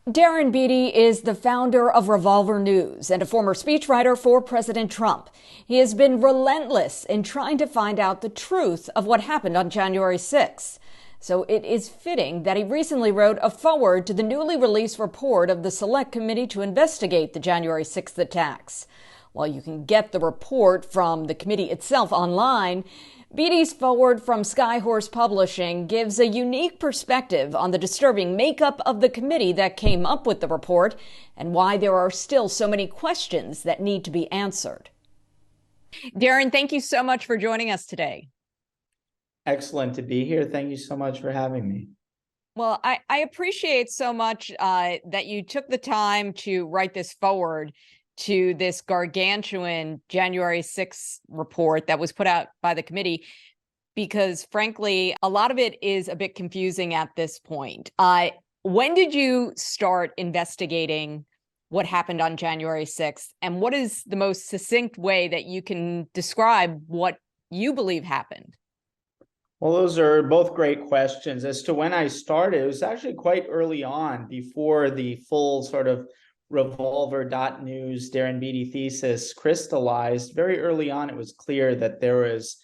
Darren Beattie is the founder of Revolver News and a former speechwriter for President Trump. He has been relentless in trying to find out the truth of what happened on January 6th. So it is fitting that he recently wrote a foreword to the newly released report of the Select Committee to investigate the January 6th attacks. While you can get the report from the committee itself online, Beattie's foreword from Skyhorse Publishing gives a unique perspective on the disturbing makeup of the committee that came up with the report and why there are still so many questions that need to be answered. Darren, thank you so much for joining us today. Excellent to be here. Thank you so much for having me. Well, I appreciate so much that you took the time to write this foreword to this gargantuan January 6th report that was put out by the committee, because frankly, a lot of it is a bit confusing at this point. When did you start investigating what happened on January 6th? And what is the most succinct way that you can describe what you believe happened? Well, those are both great questions. As to when I started, it was actually quite early on, before the full sort of Revolver.news Darren Beattie thesis crystallized. Very early on, it was clear that there was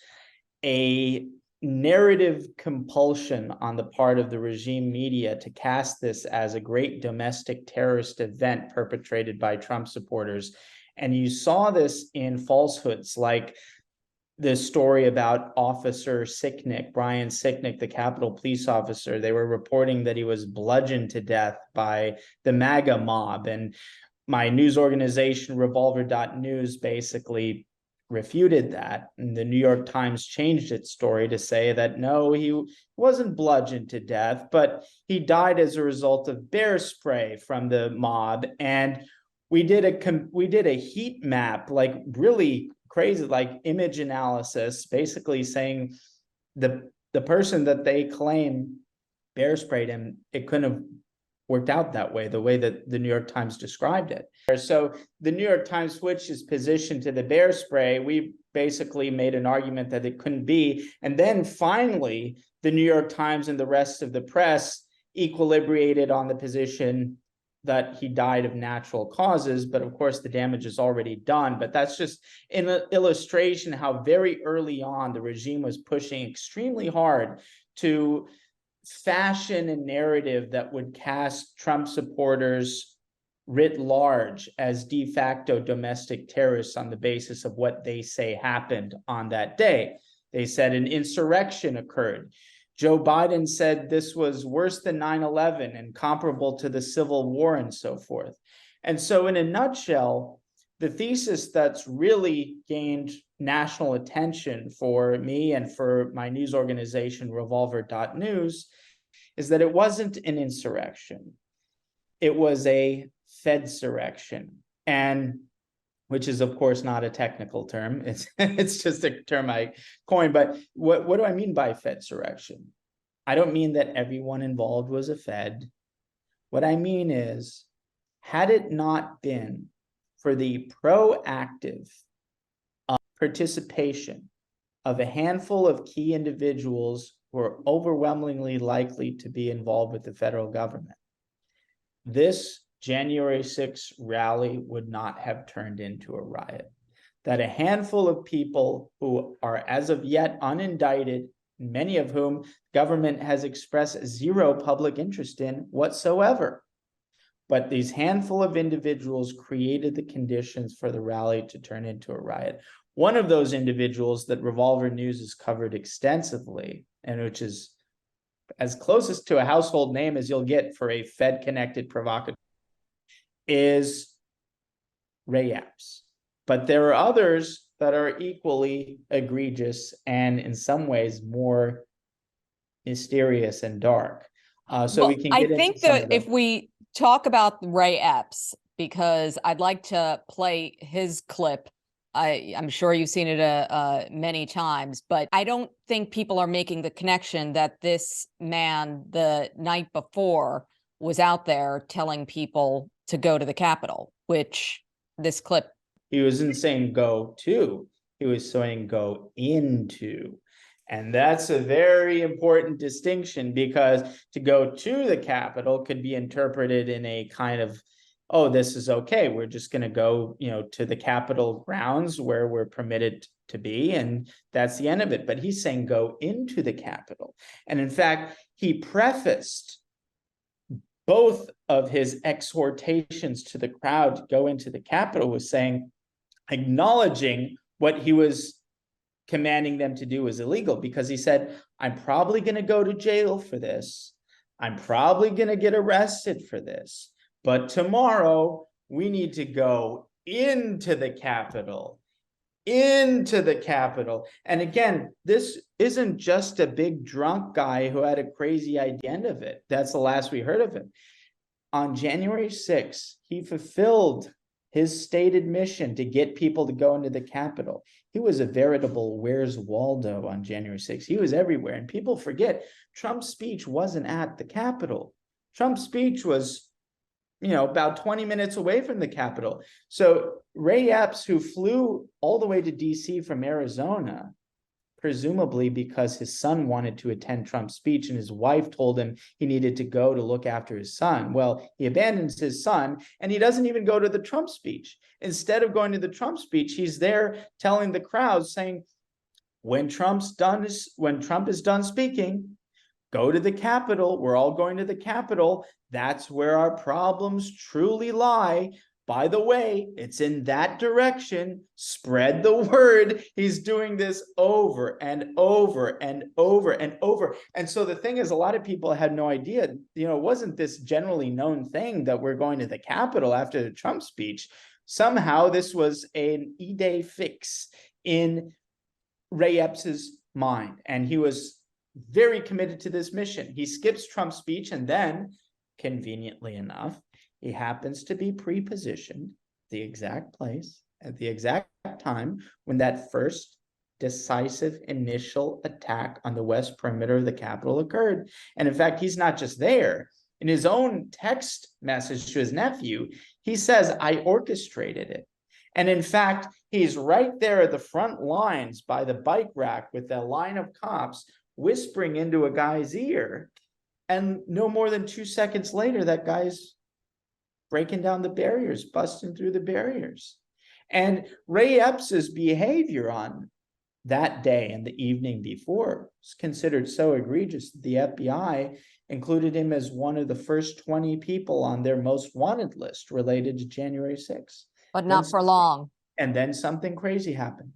a narrative compulsion on the part of the regime media to cast this as a great domestic terrorist event perpetrated by Trump supporters. And you saw this in falsehoods like the story about Officer Sicknick, Brian Sicknick, the Capitol police officer. They were reporting that he was bludgeoned to death by the MAGA mob. And my news organization, Revolver.news, basically refuted that. And the New York Times changed its story to say that no, he wasn't bludgeoned to death, but he died as a result of bear spray from the mob. And we did a heat map, like really crazy, like image analysis, basically saying the person that they claim bear sprayed him, it couldn't have worked out that way, the way that the New York Times described it. So the New York Times switched its position to the bear spray. We basically made an argument that it couldn't be. And then finally, the New York Times and the rest of the press equilibrated on the position that he died of natural causes, but of course the damage is already done. But that's just an illustration how very early on the regime was pushing extremely hard to fashion a narrative that would cast Trump supporters writ large as de facto domestic terrorists on the basis of what they say happened on that day. They said an insurrection occurred. Joe Biden said this was worse than 9/11 and comparable to the Civil War and so forth. And so in a nutshell, the thesis that's really gained national attention for me and for my news organization, Revolver.news, is that it wasn't an insurrection. It was a Fedsurrection, and which is, of course, not a technical term. It's just a term I coined. But what do I mean by Fedsurrection? I don't mean that everyone involved was a Fed. What I mean is, had it not been for the proactive participation of a handful of key individuals who are overwhelmingly likely to be involved with the federal government, this January 6th rally would not have turned into a riot. That a handful of people who are as of yet unindicted, many of whom government has expressed zero public interest in whatsoever, but these handful of individuals created the conditions for the rally to turn into a riot. One of those individuals that Revolver News has covered extensively, and which is as closest to a household name as you'll get for a Fed-connected provocateur, is Ray Epps. But there are others that are equally egregious and in some ways more mysterious and dark. We can get into some of them. If we talk about Ray Epps, because I'd like to play his clip. I'm sure you've seen it many times, but I don't think people are making the connection that this man the night before was out there telling people to go to the Capitol, which this clip. He wasn't saying go to, he was saying go into. And that's a very important distinction, because to go to the Capitol could be interpreted in a kind of, oh, this is okay. We're just going to go, to the Capitol grounds where we're permitted to be, and that's the end of it. But he's saying go into the Capitol. And in fact, he prefaced both of his exhortations to the crowd to go into the Capitol with saying, acknowledging what he was commanding them to do was illegal, because he said, I'm probably going to go to jail for this. I'm probably going to get arrested for this. But tomorrow we need to go into the Capitol. Into the Capitol. And again, this isn't just a big drunk guy who had a crazy idea of it. That's the last we heard of him. On January 6th, he fulfilled his stated mission to get people to go into the Capitol. He was a veritable Where's Waldo on January 6th. He was everywhere. And people forget, Trump's speech wasn't at the Capitol. Trump's speech was, about 20 minutes away from the Capitol. So Ray Epps, who flew all the way to DC from Arizona, presumably because his son wanted to attend Trump's speech and his wife told him he needed to go to look after his son. Well, he abandons his son and he doesn't even go to the Trump speech. Instead of going to the Trump speech, he's there telling the crowd, saying, when Trump is done speaking, go to the Capitol. We're all going to the Capitol. That's where our problems truly lie. By the way, it's in that direction. Spread the word. He's doing this over and over and over and over. And so the thing is, a lot of people had no idea, it wasn't this generally known thing that we're going to the Capitol after the Trump speech. Somehow this was an idée fixe in Ray Epps's mind. And he was very committed to this mission. He skips Trump's speech, and then, conveniently enough, he happens to be pre-positioned the exact place at the exact time when that first decisive initial attack on the west perimeter of the Capitol occurred. And in fact, he's not just there. In his own text message to his nephew, he says, I orchestrated it. And in fact, he's right there at the front lines by the bike rack with a line of cops whispering into a guy's ear. And no more than 2 seconds later, that guy's breaking down the barriers, busting through the barriers. And Ray Epps's behavior on that day and the evening before was considered so egregious that the FBI included him as one of the first 20 people on their most wanted list related to January 6th. But not for long. And then something crazy happened.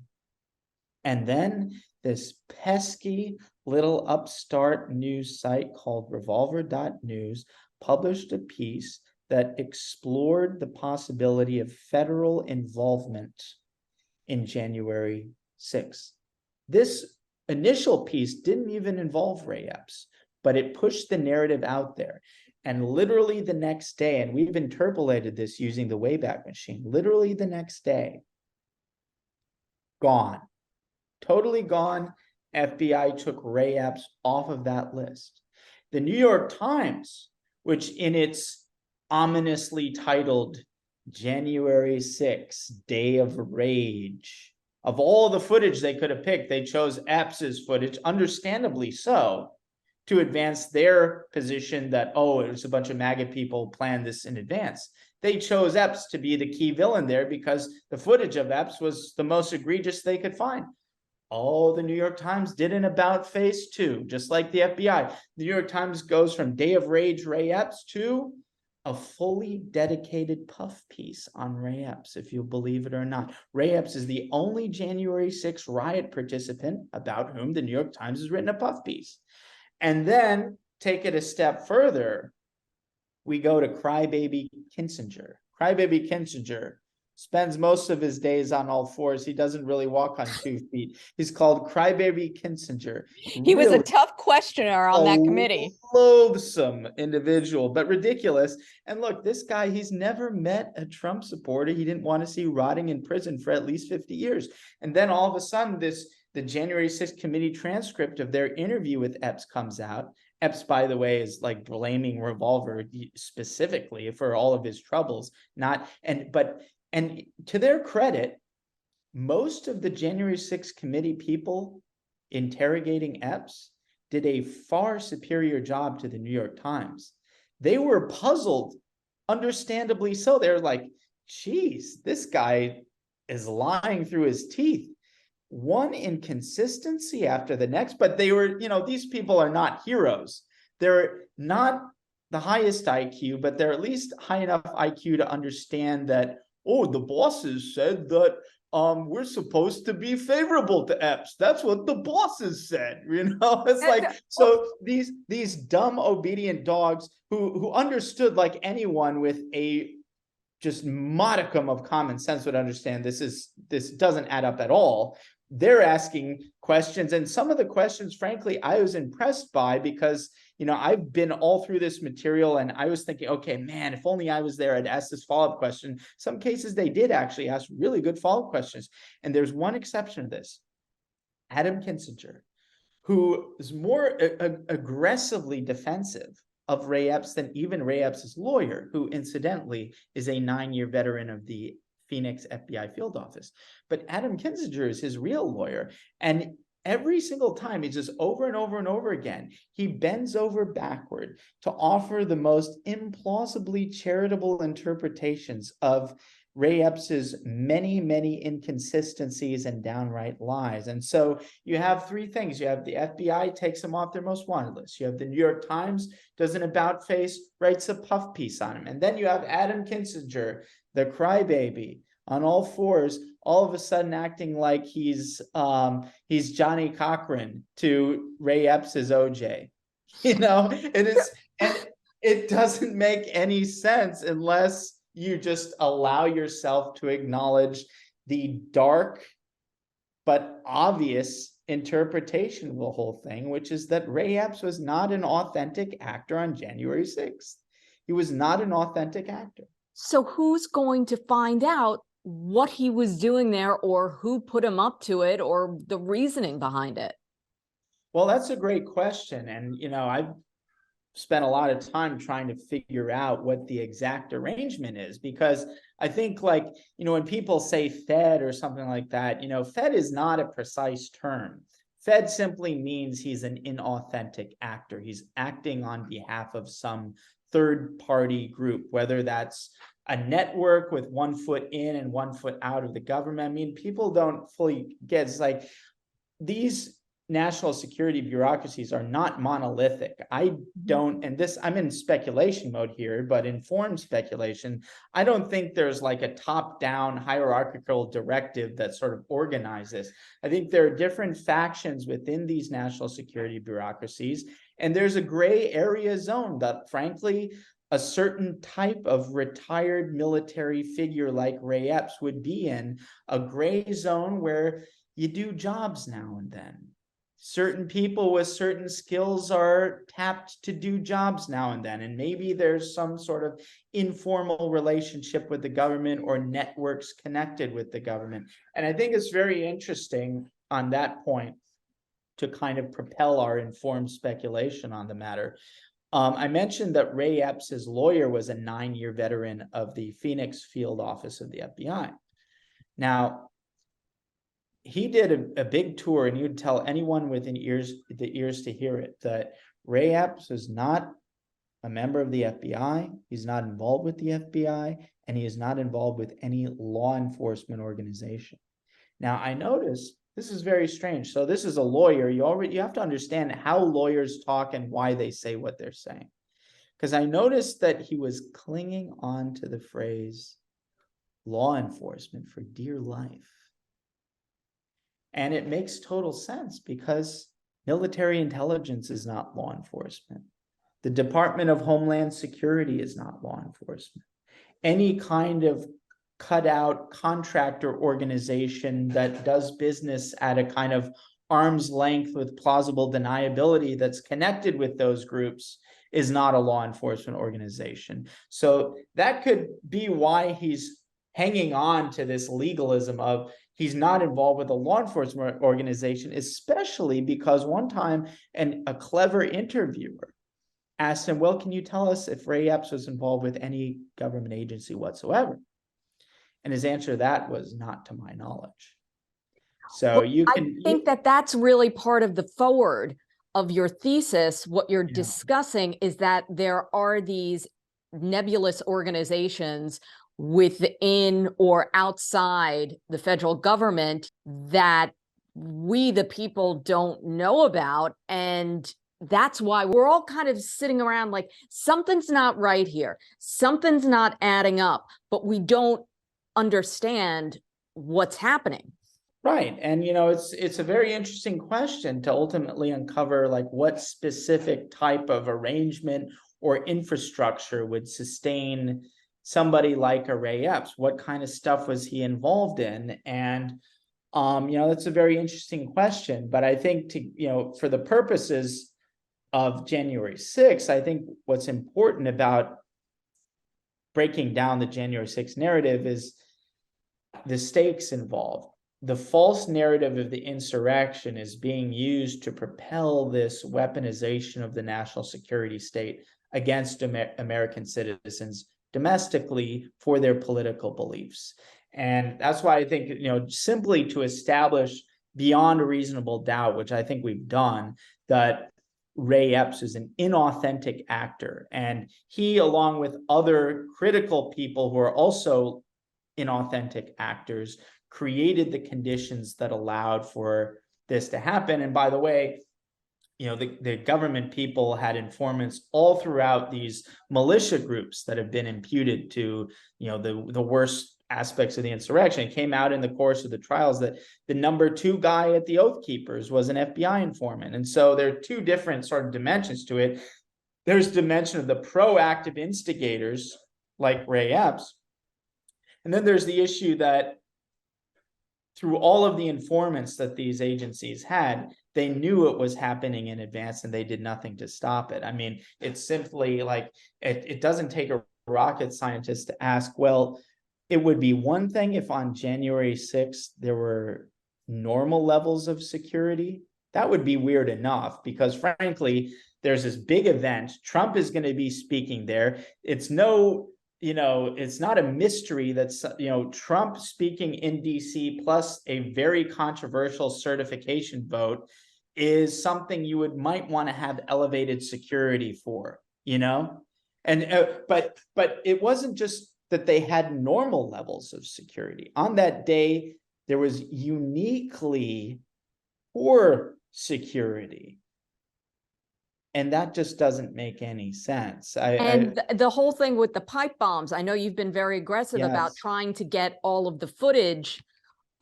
And then this pesky little upstart news site called Revolver.news published a piece that explored the possibility of federal involvement in January 6th. This initial piece didn't even involve Ray Epps, but it pushed the narrative out there. And literally the next day, and we've interpolated this using the Wayback Machine, literally the next day, gone, totally gone. FBI took Ray Epps off of that list. The New York Times, which in its ominously titled January 6th, Day of Rage, of all the footage they could have picked, they chose Epps's footage, understandably so, to advance their position that, oh, it was a bunch of MAGA people planned this in advance. They chose Epps to be the key villain there because the footage of Epps was the most egregious they could find. Oh, the New York Times did an about face too, just like the FBI. The New York Times goes from Day of Rage Ray Epps to a fully dedicated puff piece on Ray Epps, if you believe it or not. Ray Epps is the only January 6th riot participant about whom the New York Times has written a puff piece. And then take it a step further, we go to Crybaby Kinzinger. Crybaby Kinzinger spends most of his days on all fours. He doesn't really walk on 2 feet. He's called Crybaby Kinzinger. He was a tough questioner on that committee. Loathsome individual, but ridiculous. And look, this guy, he's never met a Trump supporter he didn't want to see rotting in prison for at least 50 years. And then all of a sudden, the January 6th committee transcript of their interview with Epps comes out. Epps, by the way, is like blaming Revolver specifically for all of his troubles. And to their credit, most of the January 6th committee people interrogating Epps did a far superior job to the New York Times. They were puzzled, understandably so. They're like, geez, this guy is lying through his teeth. One inconsistency after the next, but they were, these people are not heroes. They're not the highest IQ, but they're at least high enough IQ to understand that, oh, the bosses said that we're supposed to be favorable to Epps. That's what the bosses said. It's like, so these dumb obedient dogs who understood, like anyone with a just modicum of common sense would understand, this doesn't add up at all. They're asking questions, and some of the questions, frankly, I was impressed by, because I've been all through this material and I was thinking, okay, man, if only I was there, I'd ask this follow-up question. Some cases they did actually ask really good follow-up questions, and there's one exception to this. Adam Kinzinger, who is more aggressively defensive of Ray Epps than even Ray Epps' lawyer, who incidentally is a 9-year veteran of the Phoenix FBI field office. But Adam Kinzinger is his real lawyer. And every single time, it's just over and over and over again, he bends over backward to offer the most implausibly charitable interpretations of Ray Epps' many, many inconsistencies and downright lies. And so you have three things. You have the FBI takes him off their most wanted list. You have the New York Times does an about face, writes a puff piece on him. And then you have Adam Kinzinger, the crybaby, on all fours, all of a sudden acting like he's Johnny Cochran to Ray Epps' OJ. And it doesn't make any sense unless you just allow yourself to acknowledge the dark but obvious interpretation of the whole thing, which is that Ray Epps was not an authentic actor on January 6th. He was not an authentic actor. So who's going to find out what he was doing there, or who put him up to it, or the reasoning behind it? Well, that's a great question. And, I've spent a lot of time trying to figure out what the exact arrangement is, because I think, like, when people say Fed or something like that, Fed is not a precise term. Fed simply means he's an inauthentic actor. He's acting on behalf of some third-party group, whether that's a network with 1 foot in and 1 foot out of the government. I mean, people don't fully get, it's like these national security bureaucracies are not monolithic. I'm in speculation mode here, but informed speculation. I don't think there's like a top-down hierarchical directive that sort of organizes. I think there are different factions within these national security bureaucracies, and there's a gray area zone that, frankly, a certain type of retired military figure like Ray Epps would be in, a gray zone where you do jobs now and then. Certain people with certain skills are tapped to do jobs now and then, and maybe there's some sort of informal relationship with the government or networks connected with the government. And I think it's very interesting on that point to kind of propel our informed speculation on the matter. I mentioned that Ray Epps' lawyer was a 9-year veteran of the Phoenix field office of the FBI. Now, he did a big tour, and he would tell anyone within the ears to hear it, that Ray Epps is not a member of the FBI. He's not involved with the FBI, and he is not involved with any law enforcement organization. Now, I noticed this is very strange. So this is a lawyer. You have to understand how lawyers talk and why they say what they're saying. Because I noticed that he was clinging on to the phrase law enforcement for dear life. And it makes total sense, because military intelligence is not law enforcement. The Department of Homeland Security is not law enforcement. Any kind of cutout contractor organization that does business at a kind of arm's length with plausible deniability that's connected with those groups is not a law enforcement organization. So that could be why he's hanging on to this legalism of he's not involved with a law enforcement organization, especially because one time a clever interviewer asked him, well, can you tell us if Ray Epps was involved with any government agency whatsoever? And his answer to that was, not to my knowledge. So Well, you I can, think that that's really part of the forward of your thesis. What you're discussing is that there are these nebulous organizations within or outside the federal government that we, the people, don't know about. And that's why we're all kind of sitting around like something's not right here. Something's not adding up, but we don't understand what's happening. right. And it's a very interesting question to ultimately uncover like what specific type of arrangement or infrastructure would sustain somebody like a Ray Epps. What kind of stuff was he involved in? And that's a very interesting question. But I think for the purposes of January 6th, I think what's important about breaking down the January 6th narrative is the stakes involved. The false narrative of the insurrection is being used to propel this weaponization of the national security state against American citizens domestically for their political beliefs. And that's why I think, simply to establish beyond a reasonable doubt, which I think we've done, that Ray Epps is an inauthentic actor. And he, along with other critical people who are also inauthentic actors, created the conditions that allowed for this to happen. And by the way, the government people had informants all throughout these militia groups that have been imputed to, the worst aspects of the insurrection. It came out in the course of the trials that the number 2 guy at the Oath Keepers was an FBI informant. And so there are two different sort of dimensions to it. There's dimension of the proactive instigators like Ray Epps. And then there's the issue that through all of the informants that these agencies had, they knew it was happening in advance and they did nothing to stop it. I mean, it's simply like, it doesn't take a rocket scientist to ask, well, it would be one thing if on January 6th, there were normal levels of security. That would be weird enough because frankly, there's this big event. Trump is going to be speaking there. It's not a mystery that's, Trump speaking in DC plus a very controversial certification vote is something you might want to have elevated security for, and but it wasn't just that they had normal levels of security. On that day, there was uniquely poor security. And that just doesn't make any sense. The whole thing with the pipe bombs, I know you've been very aggressive about trying to get all of the footage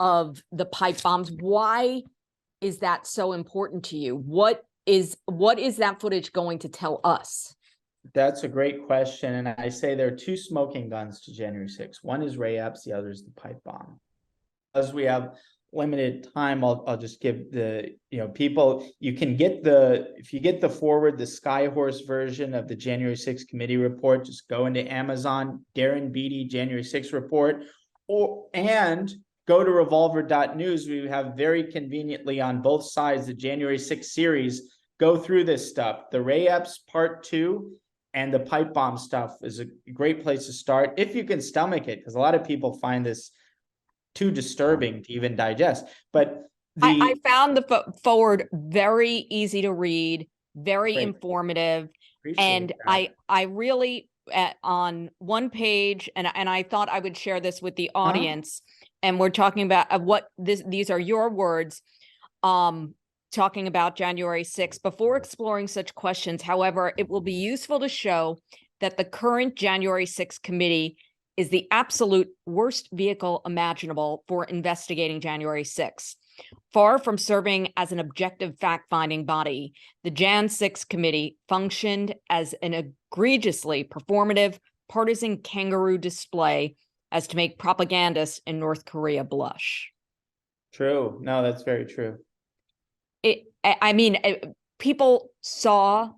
of the pipe bombs. Why is that so important to you? What is that footage going to tell us? That's a great question. And I say there are two smoking guns to January 6th. One is Ray Epps, the other is the pipe bomb. As we have limited time, I'll just give the people, you can get if you get the forward, the Skyhorse version of the January 6th committee report, just go into Amazon, Darren Beattie January 6th report, and go to revolver.news. We have very conveniently on both sides the January 6th series, go through this stuff. The Ray Epps part 2 and the pipe bomb stuff is a great place to start if you can stomach it, because a lot of people find this too disturbing to even digest. But I found the forward very easy to read, very informative. And I really on one page, and I thought I would share this with the audience. And we're talking about these are your words, talking about January 6th. Before exploring such questions, however, it will be useful to show that the current January 6th committee is the absolute worst vehicle imaginable for investigating January 6th. Far from serving as an objective fact-finding body, the Jan 6 committee functioned as an egregiously performative, partisan kangaroo display as to make propagandists in North Korea blush. True. No, that's very true. People saw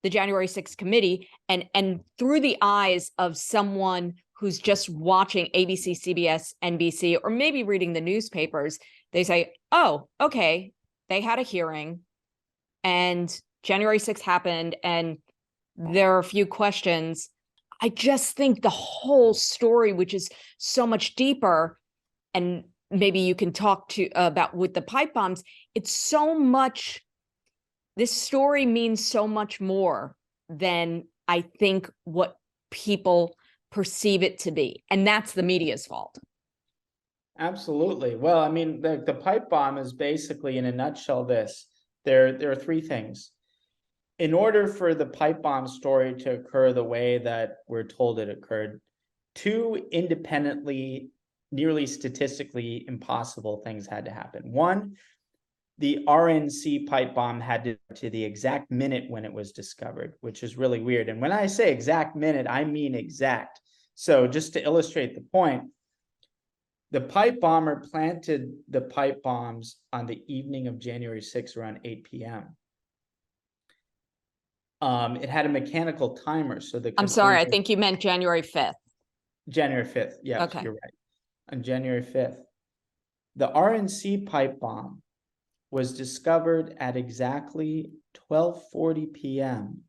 the January 6th committee and through the eyes of someone who's just watching ABC, CBS, NBC, or maybe reading the newspapers, they say, oh, okay, they had a hearing and January 6th happened and there are a few questions. I just think the whole story, which is so much deeper and maybe you can talk to about with the pipe bombs. It's so much, this story means so much more than I think what people perceive it to be. And that's the media's fault. Absolutely. Well, I mean, the pipe bomb is basically, in a nutshell, this. There are three things. In order for the pipe bomb story to occur the way that we're told it occurred, two independently, nearly statistically impossible things had to happen. One, the RNC pipe bomb had to the exact minute when it was discovered, which is really weird. And when I say exact minute, I mean exact. So just to illustrate the point, the pipe bomber planted the pipe bombs on the evening of January 6th around 8 p.m. It had a mechanical timer, so I'm sorry, I think you meant January 5th. January 5th, yes, okay. You're right. On January 5th. The RNC pipe bomb was discovered at exactly 12:40 p.m.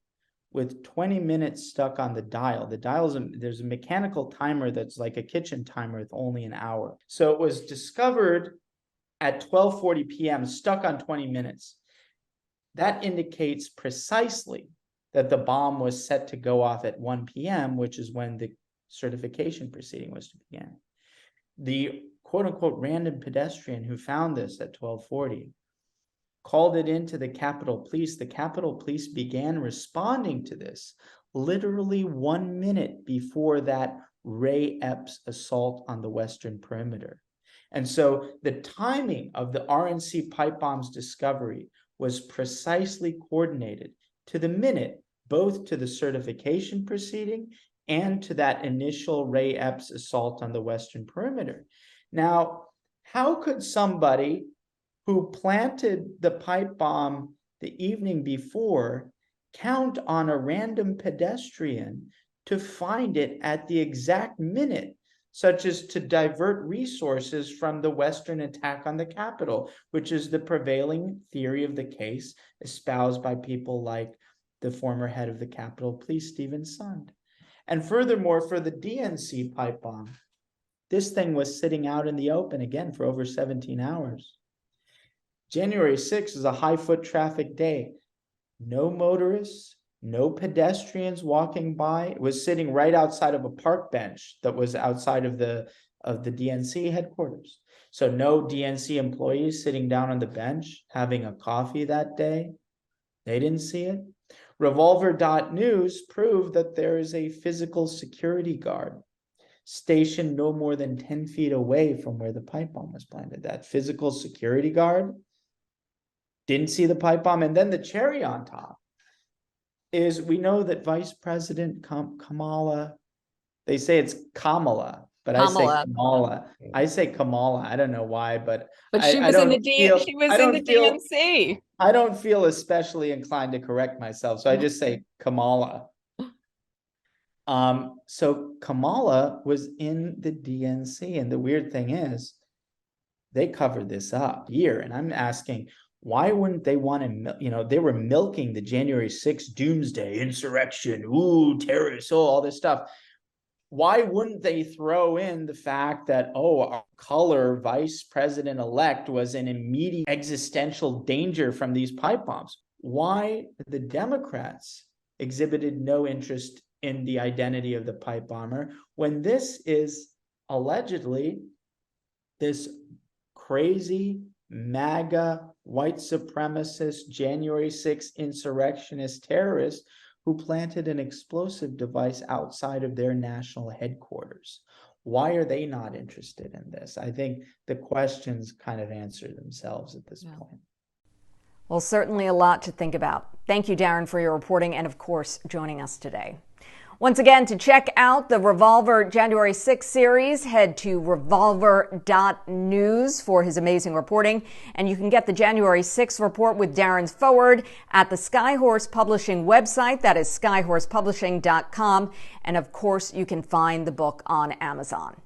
with 20 minutes stuck on the dial. The dial's there's a mechanical timer that's like a kitchen timer with only an hour. So it was discovered at 12:40 p.m. stuck on 20 minutes. That indicates precisely that the bomb was set to go off at 1 p.m., which is when the certification proceeding was to begin. The quote-unquote random pedestrian who found this at 12:40 called it into the Capitol Police. The Capitol Police began responding to this literally 1 minute before that Ray Epps assault on the Western Perimeter. And so the timing of the RNC pipe bomb's discovery was precisely coordinated to the minute, both to the certification proceeding and to that initial Ray Epps assault on the Western Perimeter. Now, how could somebody who planted the pipe bomb the evening before count on a random pedestrian to find it at the exact minute, such as to divert resources from the Western attack on the Capitol, which is the prevailing theory of the case espoused by people like the former head of the Capitol Police, Stephen Sund. And furthermore, for the DNC pipe bomb, this thing was sitting out in the open again for over 17 hours. January 6th is a high foot traffic day. No motorists, no pedestrians walking by. It was sitting right outside of a park bench that was outside of the DNC headquarters. So no DNC employees sitting down on the bench having a coffee that day. They didn't see it. Revolver.news proved that there is a physical security guard stationed no more than 10 feet away from where the pipe bomb was planted. That physical security guard didn't see the pipe bomb. And then the cherry on top is we know that Vice President Kamala, they say it's Kamala, but Kamala. I say Kamala. I say Kamala. I don't know why, but she was in the DNC. I don't feel especially inclined to correct myself, so I just say Kamala. So Kamala was in the DNC, and the weird thing is, they covered this up here, and I'm asking, why wouldn't they want to, they were milking the January 6th doomsday insurrection, ooh, terrorists, all this stuff. Why wouldn't they throw in the fact that, our color vice president-elect was in immediate existential danger from these pipe bombs? Why the Democrats exhibited no interest in the identity of the pipe bomber when this is allegedly this crazy MAGA white supremacist January 6th insurrectionist terrorist who planted an explosive device outside of their national headquarters? Why are they not interested in this? I think the questions kind of answer themselves at this point. Well, certainly a lot to think about. Thank you, Darren, for your reporting and, of course, joining us today. Once again, to check out the Revolver January 6th series, head to revolver.news for his amazing reporting. And you can get the January 6th report with Darren's forward at the Skyhorse Publishing website. That is skyhorsepublishing.com. And of course, you can find the book on Amazon.